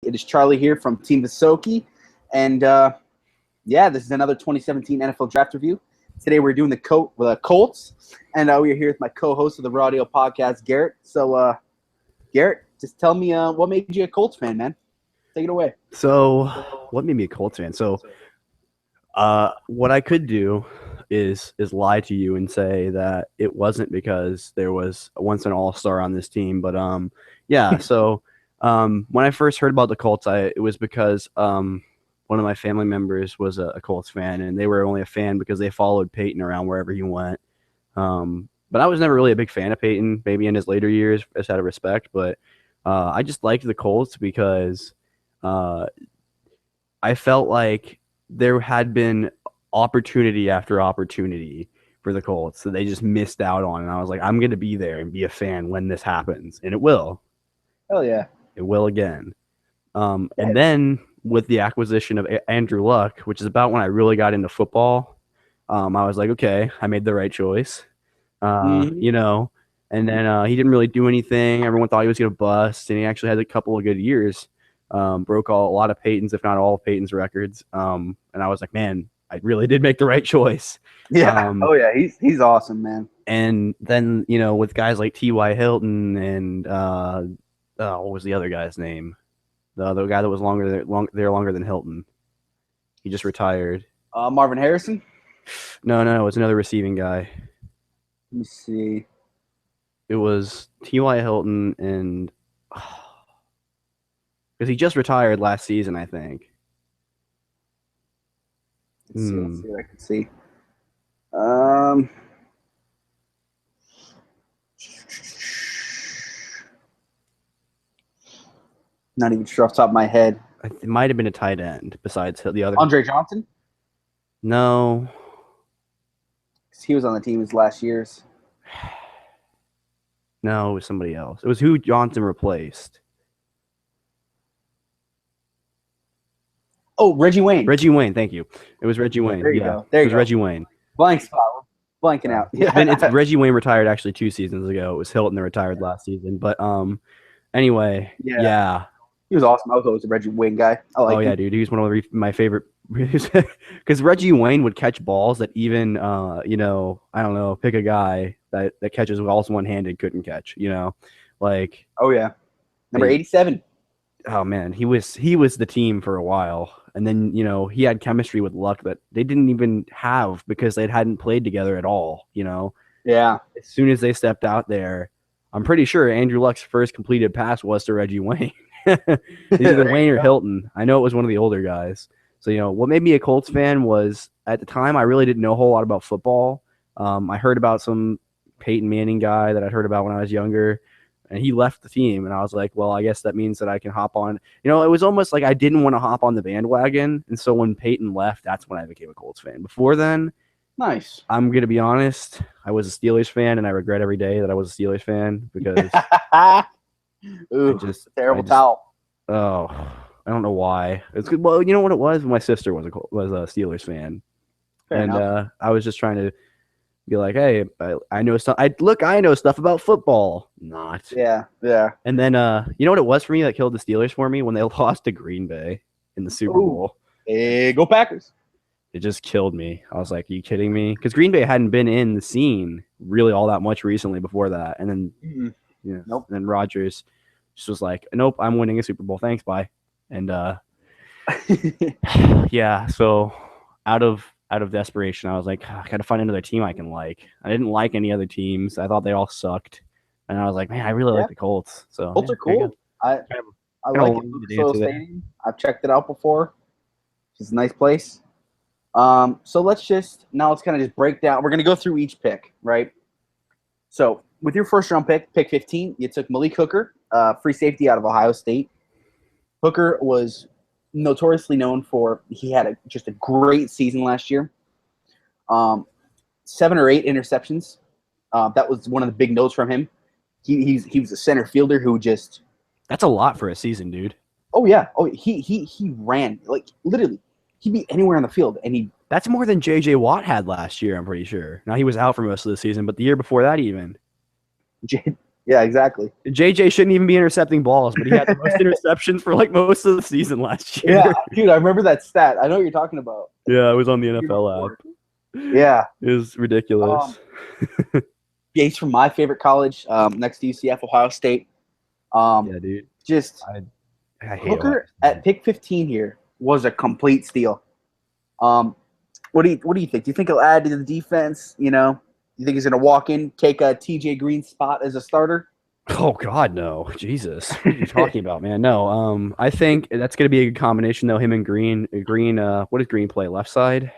It is Charlie here from Team Visoki, and this is another 2017 NFL Draft Review. Today we're doing the Colts, and we are here with my co-host of the Raw Deal podcast, Garrett. So, Garrett, just tell me what made you a Colts fan, man? Take it away. So, what made me a Colts fan? So, what I could do is lie to you and say that it wasn't because there was once an all-star on this team, but So, when I first heard about the Colts, it was because one of my family members was a Colts fan, and they were only a fan because they followed Peyton around wherever he went. But I was never really a big fan of Peyton. Maybe in his later years, just out of respect, but I just liked the Colts because I felt like there had been opportunity after opportunity for the Colts that they just missed out on. And I was like, I'm going to be there and be a fan when this happens. And it will. Hell yeah. It will again. And then with the acquisition of Andrew Luck, which is about when I really got into football, I was like, okay, I made the right choice. And then he didn't really do anything. Everyone thought he was going to bust, and he actually had a couple of good years. Broke a lot of Peyton's, if not all of Peyton's records. And I was like, man, I really did make the right choice. Yeah. He's awesome, man. And then, with guys like T.Y. Hilton and what was the other guy's name? The other guy that was longer than Hilton. He just retired. Marvin Harrison? No, it's another receiving guy. Let me see. It was T.Y. Hilton and because he just retired last season, I think. Let's see what I can see. Not even sure off the top of my head. It might have been a tight end besides the other. Andre Johnson? No. He was on the team his last years. No, it was somebody else. It was who Johnson replaced. Oh, Reggie Wayne. Reggie Wayne, thank you. It was Reggie Wayne. There you go. There you go. Reggie Wayne. Blank spot. Blanking out. It's Reggie Wayne retired actually 2 seasons ago. It was Hilton that retired last season. But anyway, yeah. He was awesome. I was always a Reggie Wayne guy. Yeah, dude. He was one of my favorite because Reggie Wayne would catch balls that even I don't know, pick a guy that catches balls one-handed couldn't catch, like number 87. Oh man, he was the team for a while, and then he had chemistry with Luck that they didn't even have because they hadn't played together at all. Yeah. As soon as they stepped out there, I'm pretty sure Andrew Luck's first completed pass was to Reggie Wayne. Either Wayne or Hilton. I know it was one of the older guys. So what made me a Colts fan was at the time I really didn't know a whole lot about football. I heard about some Peyton Manning guy that I'd heard about when I was younger. And he left the team, and I was like, well, I guess that means that I can hop on. It was almost like I didn't want to hop on the bandwagon. And so when Peyton left, that's when I became a Colts fan. Before then, nice. I'm going to be honest, I was a Steelers fan, and I regret every day that I was a Steelers fan because terrible towel. Oh, I don't know why. It's good. Well, you know what it was? My sister was a Steelers fan. Fair enough. I was just trying to be like, hey, I know stuff. I know stuff about football. Not. Yeah. And then, you know what it was for me that killed the Steelers for me when they lost to Green Bay in the Super Bowl. Hey, go Packers! It just killed me. I was like, are you kidding me? Because Green Bay hadn't been in the scene really all that much recently before that, and then Nope. And then Rodgers just was like, nope, I'm winning a Super Bowl. Thanks, bye. And so out of desperation, I was like, I gotta find another team I can like. I didn't like any other teams. I thought they all sucked, and I was like, man, I really like the Colts. So Colts are cool. I like it. I've checked it out before. It's a nice place. So let's kind of just break down. We're gonna go through each pick, right? So with your first round pick 15, you took Malik Hooker, free safety out of Ohio State. Hooker was notoriously known for he had just a great season last year. 7 or 8 interceptions. That was one of the big notes from him. He was a center fielder who just. That's a lot for a season, dude. Oh yeah. Oh, he ran like literally. He'd be anywhere on the field, and he. That's more than J.J. Watt had last year. I'm pretty sure. Now he was out for most of the season, but the year before that, even. Yeah, exactly. JJ shouldn't even be intercepting balls, but he had the most interceptions for like most of the season last year. Yeah, dude, I remember that stat. I know what you're talking about. Yeah, it was on the NFL app. Yeah. It was ridiculous. Gates from my favorite college, next to UCF, Ohio State. Yeah, dude. Just I hate Hooker at pick 15 here was a complete steal. What do you think? Do you think he'll add to the defense? You know, you think he's going to walk in, take a TJ Green spot as a starter? Oh God, no! Jesus, what are you talking about, man? No, I think that's going to be a good combination, though. Him and Green. What does Green play? Left side?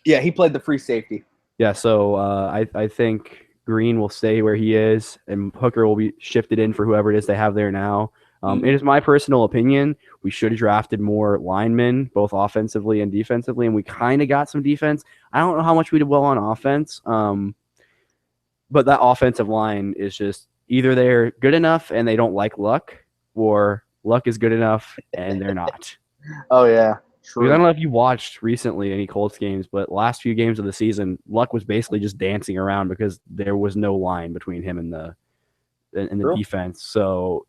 Yeah, he played the free safety. Yeah, so I think Green will stay where he is, and Hooker will be shifted in for whoever it is they have there now. It is my personal opinion. We should have drafted more linemen, both offensively and defensively, and we kind of got some defense. I don't know how much we did well on offense, but that offensive line is just either they're good enough and they don't like Luck, or Luck is good enough and they're not. Oh, yeah. Because I don't know if you watched recently any Colts games, but last few games of the season, Luck was basically just dancing around because there was no line between him and the defense. So,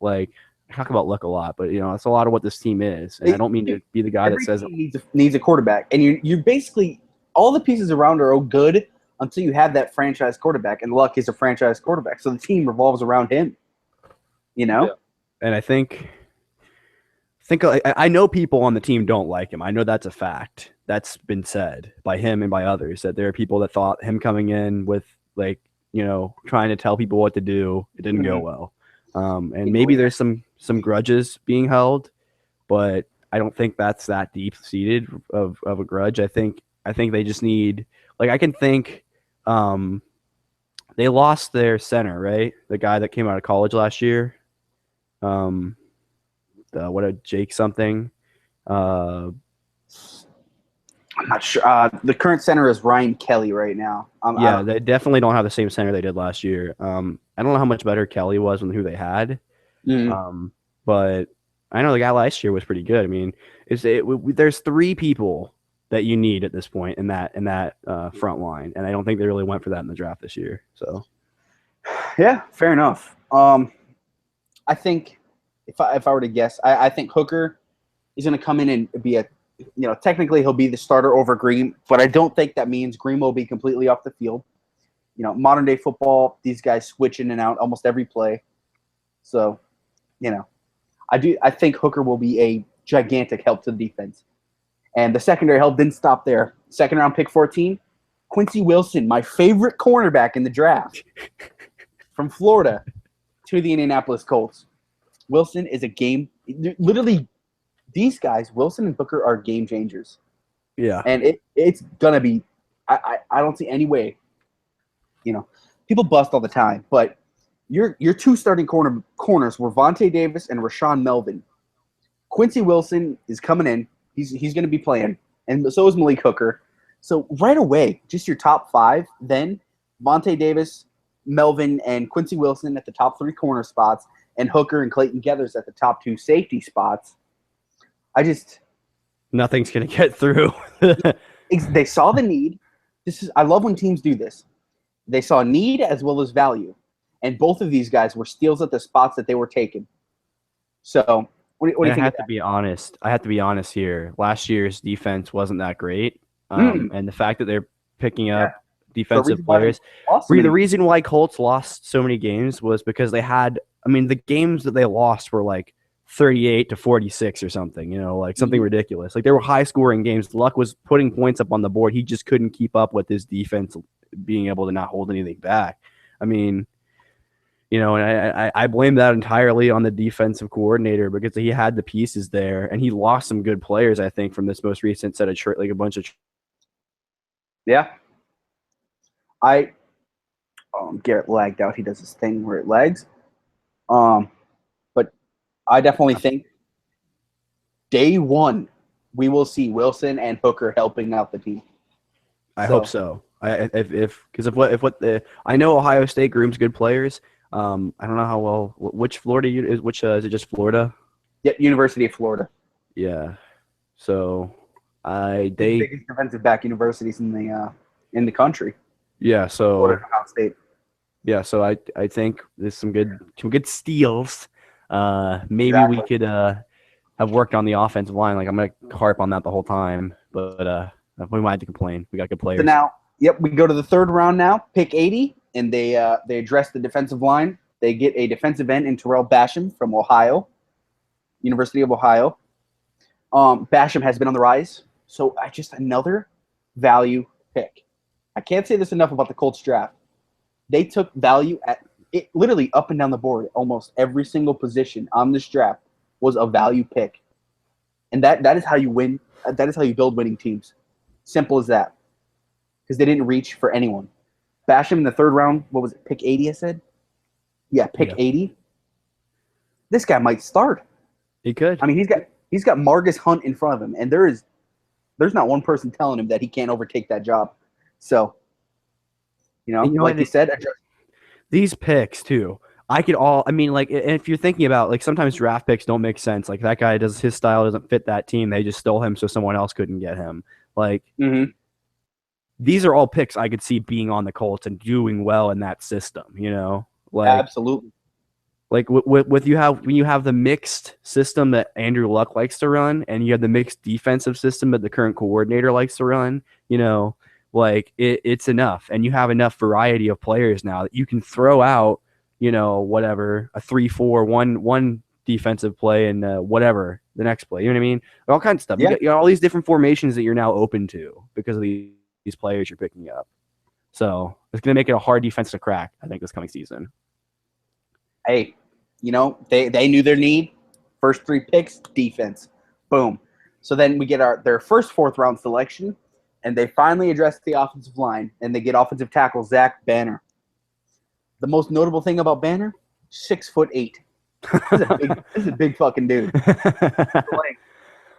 like, I talk about Luck a lot, but that's a lot of what this team is. And I don't mean to be the guy that says it needs a quarterback, and you basically all the pieces around are all good until you have that franchise quarterback, and Luck is a franchise quarterback, so the team revolves around him. Yeah. And I think I know people on the team don't like him. I know that's a fact. That's been said by him and by others, that there are people that thought him coming in with trying to tell people what to do, it didn't go well. And maybe there's some grudges being held, but I don't think that's that deep seated of a grudge. I think they just need, I can think they lost their center, right? The guy that came out of college last year. Jake something. I'm not sure. The current center is Ryan Kelly right now. They definitely don't have the same center they did last year. I don't know how much better Kelly was than who they had. But I know the guy last year was pretty good. I mean, there's three people that you need at this point in that front line, and I don't think they really went for that in the draft this year. So, yeah, fair enough. I think if I were to guess, I think Hooker is going to come in and be technically he'll be the starter over Green, but I don't think that means Green will be completely off the field. Modern day football, these guys switch in and out almost every play. So, I think Hooker will be a gigantic help to the defense. And the secondary help didn't stop there. Second round pick 14, Quincy Wilson, my favorite cornerback in the draft, from Florida to the Indianapolis Colts. Wilson is literally, these guys, Wilson and Booker, are game changers. Yeah. And it's going to be, I don't see any way, people bust all the time, but your two starting corners were Vontae Davis and Rashawn Melvin. Quincy Wilson is coming in. He's going to be playing, and so is Malik Hooker. So right away, just your top five, then Vontae Davis, Melvin, and Quincy Wilson at the top three corner spots, and Hooker and Clayton Geathers at the top two safety spots. Nothing's going to get through. They saw the need. I love when teams do this. They saw need as well as value, and both of these guys were steals at the spots that they were taken. So, what do you think? I have to be honest here. Last year's defense wasn't that great, and the fact that they're picking up defensive players. The reason why Colts lost so many games was because they had. I mean, the games that they lost were like 38-46 or something. Something ridiculous. Like, they were high scoring games. Luck was putting points up on the board. He just couldn't keep up with his defense being able to not hold anything back. I mean. And I blame that entirely on the defensive coordinator because he had the pieces there, and he lost some good players, I think, from this most recent set of a bunch of. Yeah. Garrett lagged out. He does his thing where it lags. But I definitely think day one we will see Wilson and Hooker helping out the team. I hope so. I know Ohio State grooms good players. I don't know how well. Which Florida is? Is it just Florida? Yeah, University of Florida. Yeah. So the biggest defensive back universities in the country. Yeah. So Florida, Ohio State. Yeah, so I think there's some good steals. Maybe we Exactly. could have worked on the offensive line. Like I'm gonna harp on that the whole time, but we might have to complain. We got good So players. now, yep, we go to the third round now, pick 80, and they address the defensive line. They get a defensive end in Terrell Basham from Ohio, University of Ohio. Basham has been on the rise, so just another value pick. I can't say this enough about the Colts draft. They took value at it literally up and down the board. Almost every single position on this draft was a value pick, and that is how you win. That is how you build winning teams. Simple as that. Because they didn't reach for anyone. Basham in the third round. What was it? Pick 80. I said. Yeah, pick 80. This guy might start. He could. I mean, he's got Margus Hunt in front of him, and there's not one person telling him that he can't overtake that job. So, like you said, these picks too. I mean, like, if you're thinking about, like, sometimes draft picks don't make sense. Like, that guy his style doesn't fit that team. They just stole him so someone else couldn't get him. Like, these are all picks I could see being on the Colts and doing well in that system. Like, absolutely. Like when you have the mixed system that Andrew Luck likes to run, and you have the mixed defensive system that the current coordinator likes to run, like it's enough, and you have enough variety of players now that you can throw out, whatever, a 3-4-1 defensive play and whatever the next play. You know what I mean? All kinds of stuff. Yeah. You got all these different formations that you're now open to because of these players you're picking up. So it's going to make it a hard defense to crack, I think, this coming season. Hey, they knew their need. First 3 picks, defense. Boom. So then we get their first 4th round selection, and they finally address the offensive line, and they get offensive tackle Zach Banner. The most notable thing about Banner, 6'8". This is a big fucking dude.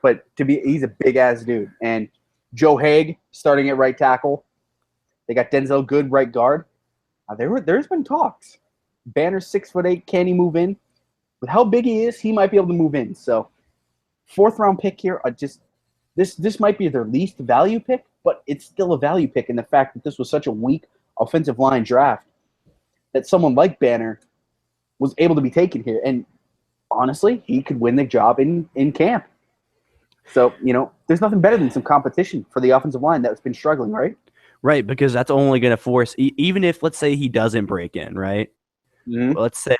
But he's a big ass dude. And Joe Haig starting at right tackle. They got Denzel Good right guard. There's been talks. Banner's 6'8". Can he move in? With how big he is, he might be able to move in. So, 4th round pick here. This might be their least value pick, but it's still a value pick in the fact that this was such a weak offensive line draft that someone like Banner was able to be taken here. And honestly, he could win the job in camp. So, there's nothing better than some competition for the offensive line that's been struggling, right? Right, because that's only going to force, even if, let's say, he doesn't break in, right? Mm-hmm. Let's say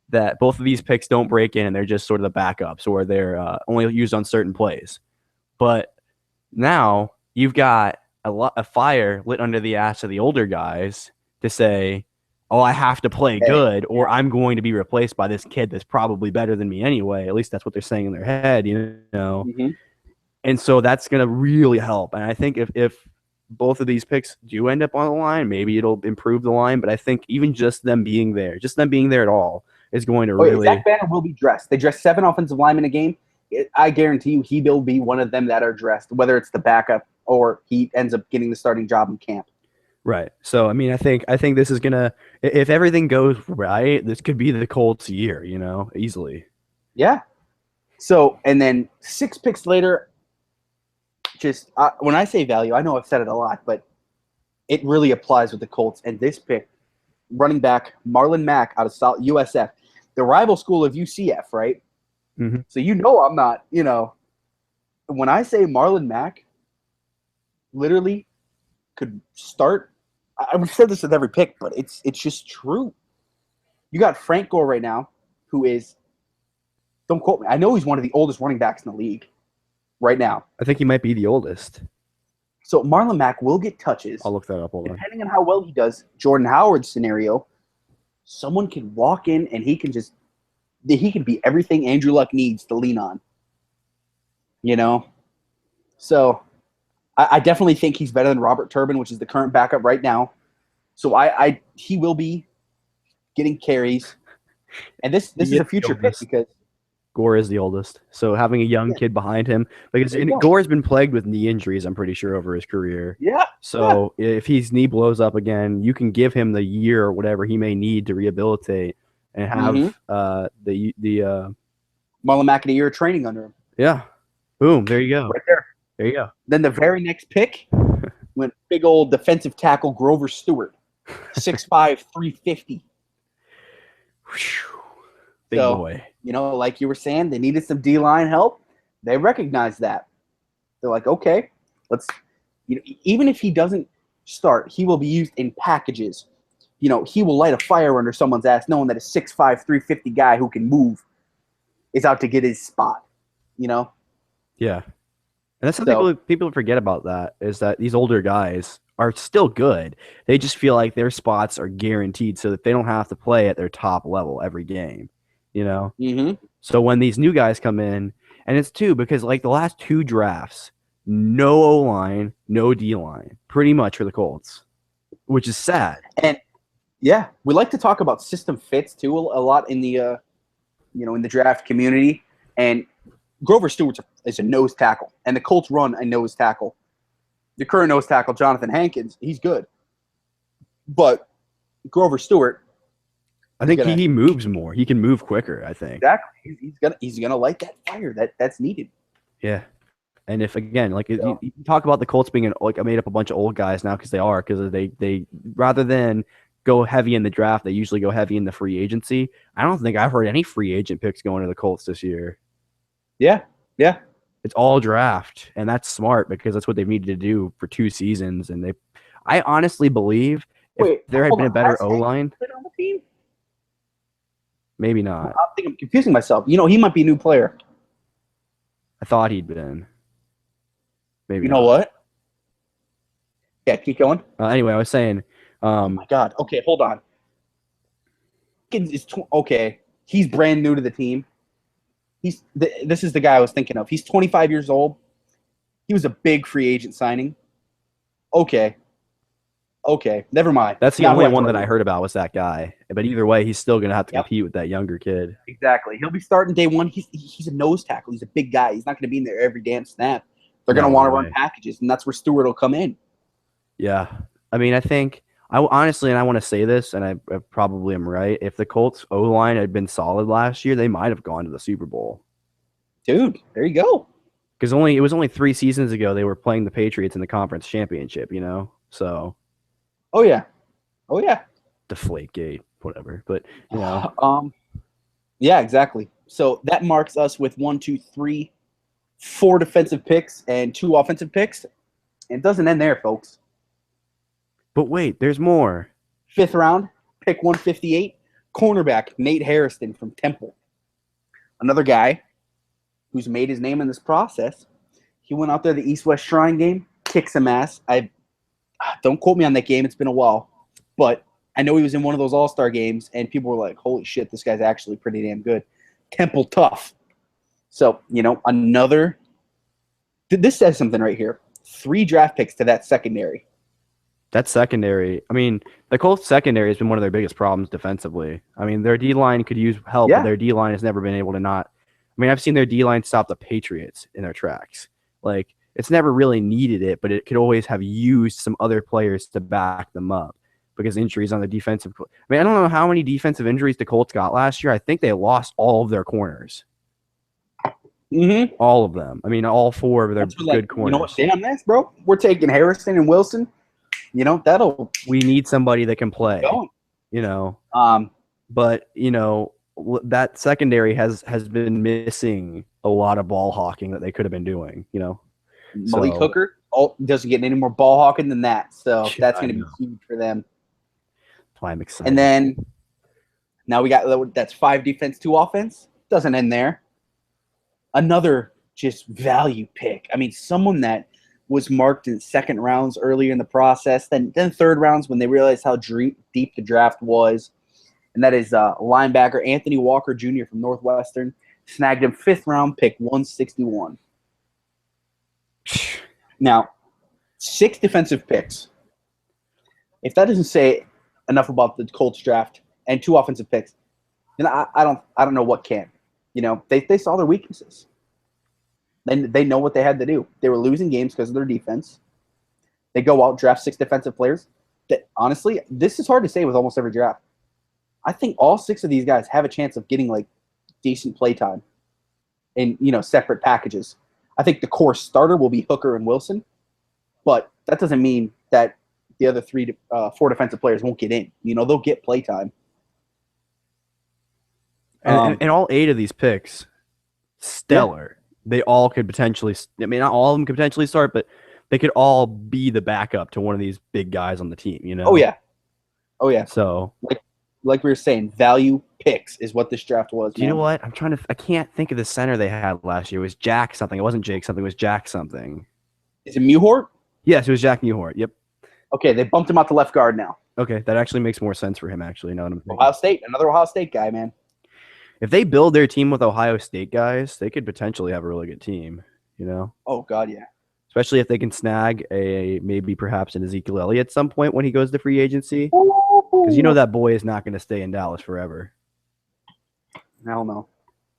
that both of these picks don't break in and they're just sort of the backups, or they're only used on certain plays. But now you've got a fire lit under the ass of the older guys to say, oh, I have to play good, or I'm going to be replaced by this kid that's probably better than me anyway. At least that's what they're saying in their head, Mm-hmm. And so that's going to really help. And I think if both of these picks do end up on the line, maybe it'll improve the line. But I think even just them being there at all, is going to really. Zach Banner will be dressed. They dress 7 offensive linemen a game. I guarantee you he will be one of them that are dressed, whether it's the backup or he ends up getting the starting job in camp. Right. So, I mean, I think this is going to, if everything goes right, this could be the Colts year, easily. Yeah. So, and then 6 picks later, when I say value, I know I've said it a lot, but it really applies with the Colts. And this pick, running back Marlon Mack out of USF, the rival school of UCF, right? Mm-hmm. So I'm not, when I say Marlon Mack literally could start, I've said this with every pick, but it's just true. You got Frank Gore right now, who is, don't quote me, I know he's one of the oldest running backs in the league right now. I think he might be the oldest. So Marlon Mack will get touches. I'll look that up. Hold on. Depending on how well he does, Jordan Howard's scenario, someone can walk in and he can be everything Andrew Luck needs to lean on. So I definitely think he's better than Robert Turbin, which is the current backup right now. So he will be getting carries. And this is a future pick because Gore is the oldest. So having a young kid behind him, because Gore's been plagued with knee injuries, I'm pretty sure, over his career. Yeah. So if his knee blows up again, you can give him the year or whatever he may need to rehabilitate and have the Marlon Mack a year of training under him. Yeah. Boom. There you go. Right there. There you go. Then the very next pick went big old defensive tackle Grover Stewart. 6'5", 350. Big boy. Like you were saying, they needed some D-line help. They recognized that. They're like, okay, let's. Even if he doesn't start, he will be used in packages. He will light a fire under someone's ass, knowing that a 6'5", 350 guy who can move is out to get his spot. Yeah, and that's something people forget about. That is that these older guys are still good. They just feel like their spots are guaranteed, so that they don't have to play at their top level every game. Mm-hmm. So when these new guys come in, and it's because like the last 2 drafts, no O-line, no D-line, pretty much for the Colts, which is sad. And yeah, we like to talk about system fits too a lot in the in the draft community. And Grover Stewart is a nose tackle, and the Colts run a nose tackle. The current nose tackle, Jonathan Hankins, he's good, but Grover Stewart, I think he moves more. He can move quicker, I think. Exactly. He's gonna light that fire that's needed. Yeah. And if again, like you talk about the Colts being made up a bunch of old guys now because they rather than go heavy in the draft, they usually go heavy in the free agency. I don't think I've heard any free agent picks going to the Colts this year. Yeah. It's all draft, and that's smart because that's what they've needed to do for 2 seasons. And I honestly believe if there had been a better O-line. Maybe not. I think I'm confusing myself. He might be a new player. I thought he'd been. Maybe. You know what? Yeah, keep going. Anyway, I was saying. Oh my God. Okay, hold on. Okay, he's brand new to the team. This is the guy I was thinking of. He's 25 years old. He was a big free agent signing. Okay, never mind. That's the only one that I heard about was that guy. But either way, he's still going to have to compete with that younger kid. Exactly. He'll be starting day one. He's a nose tackle. He's a big guy. He's not going to be in there every damn snap. They're going to want to run packages, and that's where Stewart will come in. Yeah. I mean, I think honestly, and I want to say this, and I probably am right. If the Colts O-line had been solid last year, they might have gone to the Super Bowl. Dude, there you go. Because it was only 3 seasons ago they were playing the Patriots in the conference championship, So. Oh yeah. Deflategate, whatever. But Yeah, exactly. So that marks us with 1, 2, 3, 4 defensive picks and 2 offensive picks. And it doesn't end there, folks. But wait, there's more. 5th round, pick 158, cornerback Nate Hairston from Temple. Another guy who's made his name in this process. He went out there the East-West Shrine game, kicked some ass. Don't quote me on that game. It's been a while. But I know he was in one of those all-star games, and people were like, holy shit, this guy's actually pretty damn good. Temple tough. So, another – this says something right here. 3 draft picks to that secondary. That secondary – I mean, the Colts secondary has been one of their biggest problems defensively. I mean, their D-line could use help, but their D-line has never been able to not – I mean, I've seen their D-line stop the Patriots in their tracks. Like, it's never really needed it, but it could always have used some other players to back them up because injuries on the defensive. I mean, I don't know how many defensive injuries the Colts got last year. I think they lost all of their corners. Mm-hmm. All of them. I mean, all 4 of their good corners. You know what? Damn this, bro. We're taking Harrison and Wilson. We need somebody that can play. But that secondary has been missing a lot of ball hawking that they could have been doing. Malik Hooker doesn't get any more ball hawking than that, so that's going to be huge for them. I'm excited. And then now we got that's 5 defense, 2 offense. Doesn't end there. Another just value pick. I mean, someone that was marked in 2nd rounds earlier in the process, then 3rd rounds when they realized how deep the draft was, and that is linebacker Anthony Walker Jr. from Northwestern. Snagged him 5th round, pick 161. Now, 6 defensive picks. If that doesn't say enough about the Colts draft and 2 offensive picks, then I don't know what can. They saw their weaknesses. They know what they had to do. They were losing games because of their defense. They go out, draft 6 defensive players. That honestly, this is hard to say with almost every draft. I think all 6 of these guys have a chance of getting like decent play time in separate packages. I think the core starter will be Hooker and Wilson, but that doesn't mean that the other 4 defensive players won't get in. You know, they'll get play time. And all 8 of these picks, stellar. Yeah. They all could potentially – I mean, not all of them could potentially start, but they could all be the backup to one of these big guys on the team, you know? Oh, yeah. Oh, yeah. So – like we were saying, value picks is what this draft was. Do you know what? I can't think of the center they had last year. It was Jack something. It wasn't Jake something. It was Jack something. Is it Muhort? Yes, it was Jack Muhort. Yep. Okay, they bumped him out to left guard now. Okay, that actually makes more sense for him, actually. Now that I'm thinking. Ohio State, another Ohio State guy, man. If they build their team with Ohio State guys, they could potentially have a really good team, you know? Oh, God, yeah. Especially if they can snag maybe perhaps an Ezekiel Elliott at some point when he goes to free agency. Because you know that boy is not going to stay in Dallas forever. Hell no.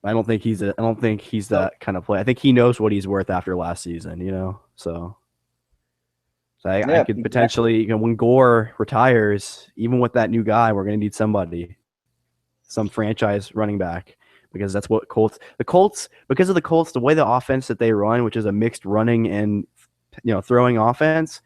I don't think he's that kind of player. I think he knows what he's worth after last season, you know? So I could potentially, you know, when Gore retires, even with that new guy, we're going to need somebody, some franchise running back, because that's what the Colts, the way the offense that they run, which is a mixed running and, you know, throwing offense,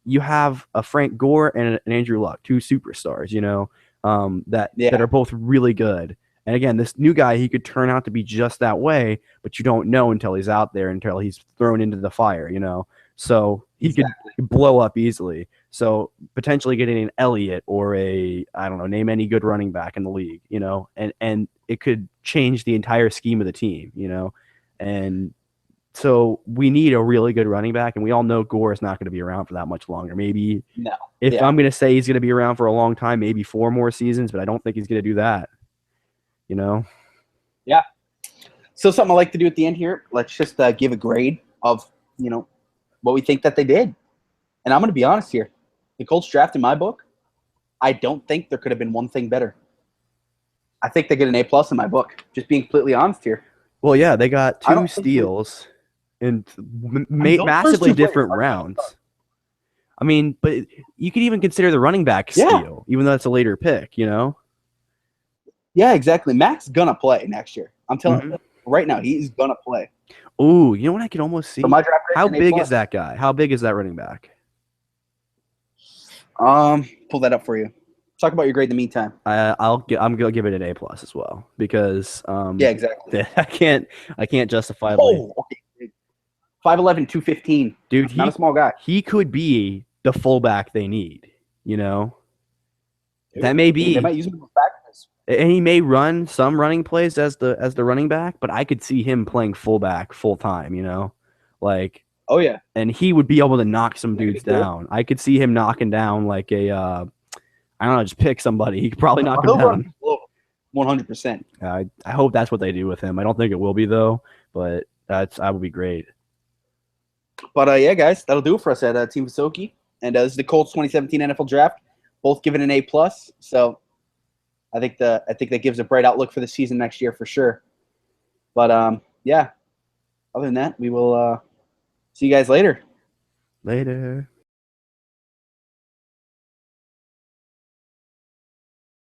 you have a Frank Gore and an Andrew Luck, 2 superstars, you know, that are both really good. And again, this new guy, he could turn out to be just that way, but you don't know until he's out there, until he's thrown into the fire, you know. So he could blow up easily. So potentially getting an Elliott or I don't know, name any good running back in the league, you know, and it could change the entire scheme of the team, you know. And so we need a really good running back, and we all know Gore is not going to be around for that much longer. Maybe I'm going to say he's going to be around for a long time, maybe 4 more seasons, but I don't think he's going to do that, you know? Yeah. So something I like to do at the end here, let's just give a grade of, you know, what we think that they did. And I'm going to be honest here. The Colts draft in my book, I don't think there could have been one thing better. I think they get an A+ in my book, just being completely honest here. Well, yeah, they got 2 steals in massively different rounds. I mean, but you could even consider the running back steal, even though it's a later pick, you know? Yeah, exactly. Mac's going to play next year. I'm telling you right now, he's going to play. Ooh, you know what I can almost see? So my draft How big is that guy? How big is that running back? Pull that up for you. Talk about your grade in the meantime. I'm gonna give it an A+ as well, because yeah, exactly. I can't justify. Oh, okay. 5'11", 215. Dude, not a small guy. He could be the fullback they need. You know, that may be. They might use him as backers. And he may run some running plays as the running back, but I could see him playing fullback full time. You know, like. Oh yeah. And he would be able to knock some dudes down. I could see him knocking down like I don't know, just pick somebody. He could probably knock him down. 100%. I hope that's what they do with him. I don't think it will be though, but that would be great. But yeah, guys, that'll do it for us at Team Visoki. And this is the Colts 2017 NFL Draft. Both given an A+. So I think that gives a bright outlook for the season next year for sure. But yeah, other than that, we will see you guys later. Later.